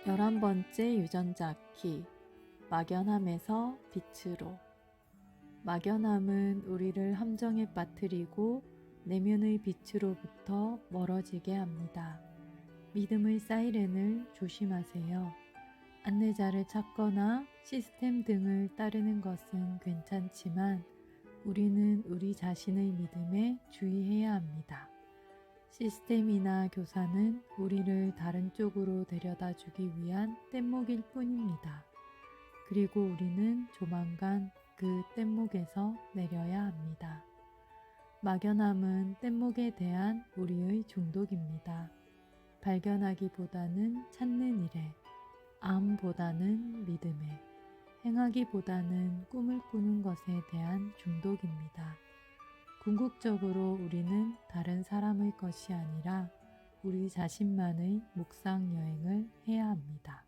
11번째 유전자 키 막연함에서 빛으로. 막연함은 우리를 함정에 빠뜨리고 내면의 빛으로부터 멀어지게 합니다. 믿음의 사이렌을 조심하세요. 안내자를 찾거나 시스템 등을 따르는 것은 괜찮지만 우리는 우리 자신의 믿음에 주의해야 합니다. 시스템이나 교사는 우리를 다른 쪽으로 데려다 주기 위한 뗏목일 뿐입니다. 그리고 우리는 조만간 그 뗏목에서 내려야 합니다. 막연함은 뗏목에 대한 우리의 중독입니다. 발견하기보다는 찾는 일에, 암보다는 믿음에, 행하기보다는 꿈을 꾸는 것에 대한 중독입니다. 궁극적으로 우리는 다른 사람의 것이 아니라 우리 자신만의 묵상 여행을 해야 합니다.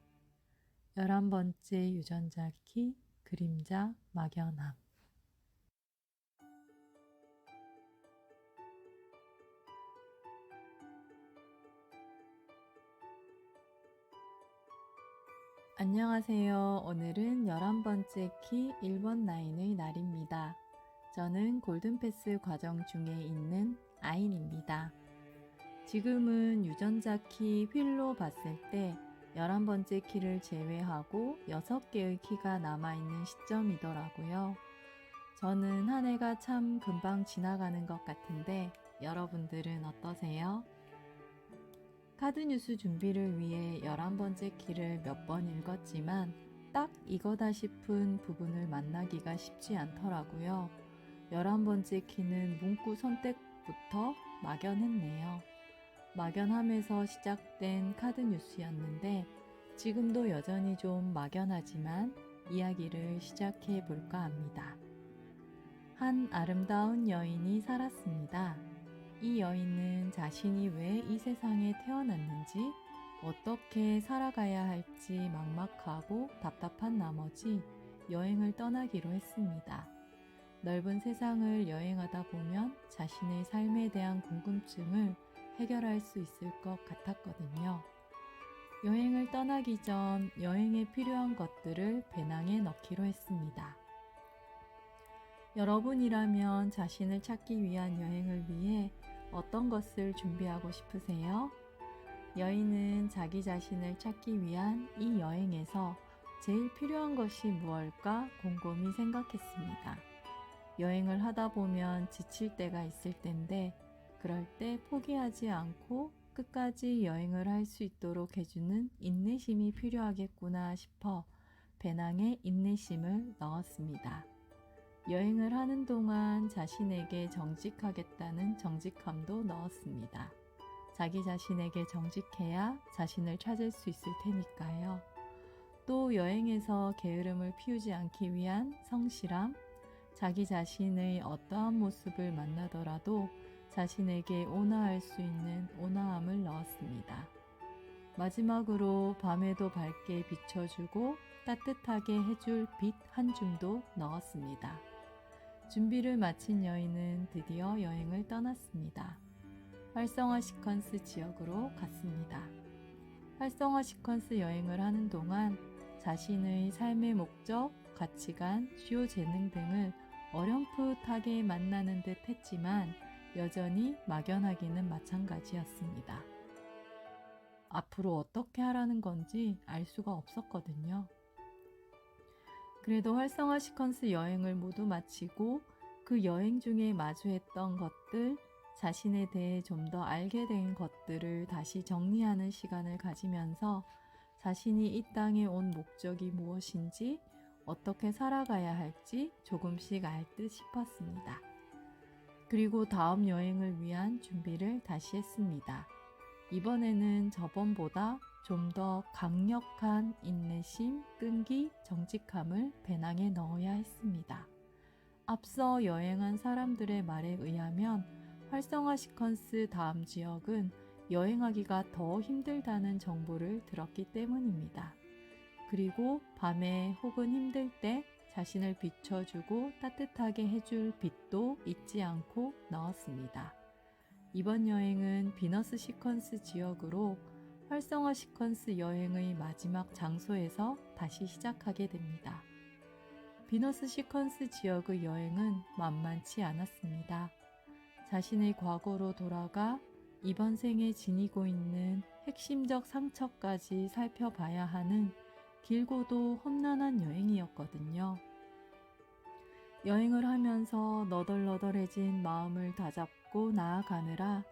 11번째 유전자 키 그림자 막연함. 안녕하세요. 오늘은 11번째 키 1번 라인의 날입니다. 저는 골든패스 과정 중에 있는 아인입니다. 지금은 유전자 키 휠로 봤을 때 11번째 키를 제외하고 6개의 키가 남아있는 시점이더라고요. 저는 한 해가 참 금방 지나가는 것 같은데 여러분들은 어떠세요? 카드뉴스 준비를 위해 11번째 키를 몇 번 읽었지만 딱 이거다 싶은 부분을 만나기가 쉽지 않더라고요. 11번째 키는 문구 선택부터 막연했네요. 막연함에서 시작된 카드뉴스였는데 지금도 여전히 좀 막연하지만 이야기를 시작해 볼까 합니다. 한 아름다운 여인이 살았습니다. 이 여인은 자신이 왜 이 세상에 태어났는지, 어떻게 살아가야 할지 막막하고 답답한 나머지 여행을 떠나기로 했습니다. 넓은 세상을 여행하다 보면 자신의 삶에 대한 궁금증을 해결할 수 있을 것 같았거든요. 여행을 떠나기 전 여행에 필요한 것들을 배낭에 넣기로 했습니다. 여러분이라면 자신을 찾기 위한 여행을 위해 어떤 것을 준비하고 싶으세요? 여인은 자기 자신을 찾기 위한 이 여행에서 제일 필요한 것이 무엇일까 곰곰이 생각했습니다. 여행을 하다 보면 지칠 때가 있을 텐데 그럴 때 포기하지 않고 끝까지 여행을 할 수 있도록 해주는 인내심이 필요하겠구나 싶어 배낭에 인내심을 넣었습니다. 여행을 하는 동안 자신에게 정직하겠다는 정직함도 넣었습니다. 자기 자신에게 정직해야 자신을 찾을 수 있을 테니까요. 또 여행에서 게으름을 피우지 않기 위한 성실함, 자기 자신의 어떠한 모습을 만나더라도 자신에게 온화할 수 있는 온화함을 넣었습니다. 마지막으로 밤에도 밝게 비춰주고 따뜻하게 해줄 빛 한 줌도 넣었습니다. 준비를 마친 여인은 드디어 여행을 떠났습니다. 활성화 시퀀스 지역으로 갔습니다. 활성화 시퀀스 여행을 하는 동안 자신의 삶의 목적, 가치관, 주요 재능 등을 어렴풋하게 만나는 듯 했지만 여전히 막연하기는 마찬가지였습니다. 앞으로 어떻게 하라는 건지 알 수가 없었거든요. 그래도 활성화 시퀀스 여행을 모두 마치고 그 여행 중에 마주했던 것들, 자신에 대해 좀 더 알게 된 것들을 다시 정리하는 시간을 가지면서 자신이 이 땅에 온 목적이 무엇인지, 어떻게 살아가야 할지 조금씩 알 듯 싶었습니다. 그리고 다음 여행을 위한 준비를 다시 했습니다. 이번에는 저번보다 좀 더 강력한 인내심, 끈기, 정직함을 배낭에 넣어야 했습니다. 앞서 여행한 사람들의 말에 의하면 활성화 시퀀스 다음 지역은 여행하기가 더 힘들다는 정보를 들었기 때문입니다. 그리고 밤에 혹은 힘들 때 자신을 비춰주고 따뜻하게 해줄 빛도 잊지 않고 넣었습니다. 이번 여행은 비너스 시퀀스 지역으로 활성화 시퀀스 여행의 마지막 장소에서 다시 시작하게 됩니다. 비너스 시퀀스 지역의 여행은 만만치 않았습니다. 자신의 과거로 돌아가 이번 생에 지니고 있는 핵심적 상처까지 살펴봐야 하는 길고도 험난한 여행이었거든요. 여행을 하면서 너덜너덜해진 마음을 다잡고 나아가느라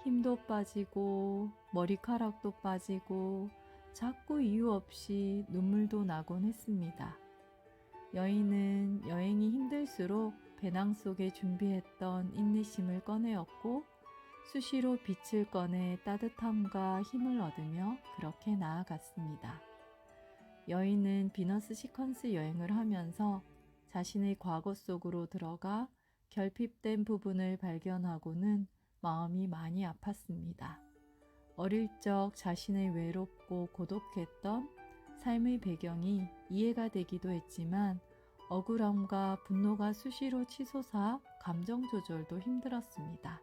힘도 빠지고 머리카락도 빠지고 자꾸 이유 없이 눈물도 나곤 했습니다. 여인은 여행이 힘들수록 배낭 속에 준비했던 인내심을 꺼내었고 수시로 빛을 꺼내 따뜻함과 힘을 얻으며 그렇게 나아갔습니다. 여인은 비너스 시퀀스 여행을 하면서 자신의 과거 속으로 들어가 결핍된 부분을 발견하고는 마음이 많이 아팠습니다. 어릴 적 자신의 외롭고 고독했던 삶의 배경이 이해가 되기도 했지만 억울함과 분노가 수시로 치솟아 감정 조절도 힘들었습니다.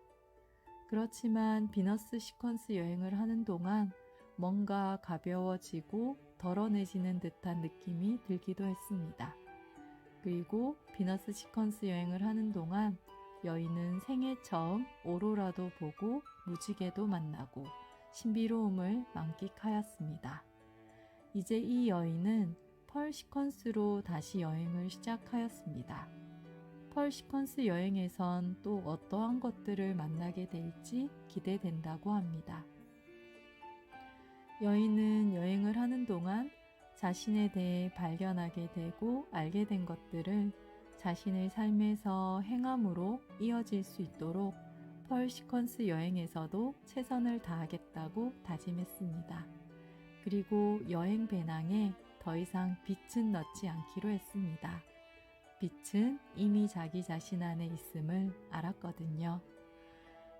그렇지만 비너스 시퀀스 여행을 하는 동안 뭔가 가벼워지고 덜어내지는 듯한 느낌이 들기도 했습니다. 그리고 비너스 시퀀스 여행을 하는 동안 여인은 생애 처음 오로라도 보고 무지개도 만나고 신비로움을 만끽하였습니다. 이제 이 여인은 펄 시퀀스로 다시 여행을 시작하였습니다. 펄 시퀀스 여행에선 또 어떠한 것들을 만나게 될지 기대된다고 합니다. 여인은 여행을 하는 동안 자신에 대해 발견하게 되고 알게 된 것들을 자신의 삶에서 행함으로 이어질 수 있도록 펄 시퀀스 여행에서도 최선을 다하겠다고 다짐했습니다. 그리고 여행 배낭에 더 이상 빛은 넣지 않기로 했습니다. 빛은 이미 자기 자신 안에 있음을 알았거든요.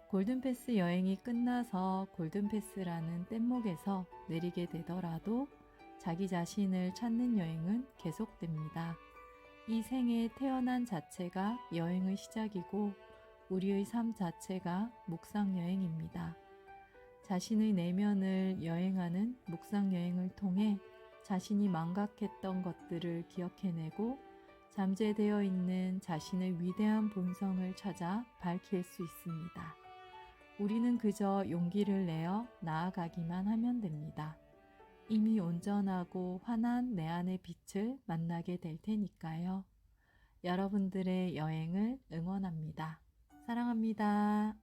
골든패스 여행이 끝나서 골든패스라는 뗏목에서 내리게 되더라도 자기 자신을 찾는 여행은 계속됩니다. 이 생에 태어난 자체가 여행의 시작이고 우리의 삶 자체가 묵상 여행입니다. 자신의 내면을 여행하는 묵상 여행을 통해 자신이 망각했던 것들을 기억해내고 잠재되어 있는 자신의 위대한 본성을 찾아 밝힐 수 있습니다. 우리는 그저 용기를 내어 나아가기만 하면 됩니다. 이미 온전하고 환한 내 안의 빛을 만나게 될 테니까요. 여러분들의 여행을 응원합니다. 사랑합니다.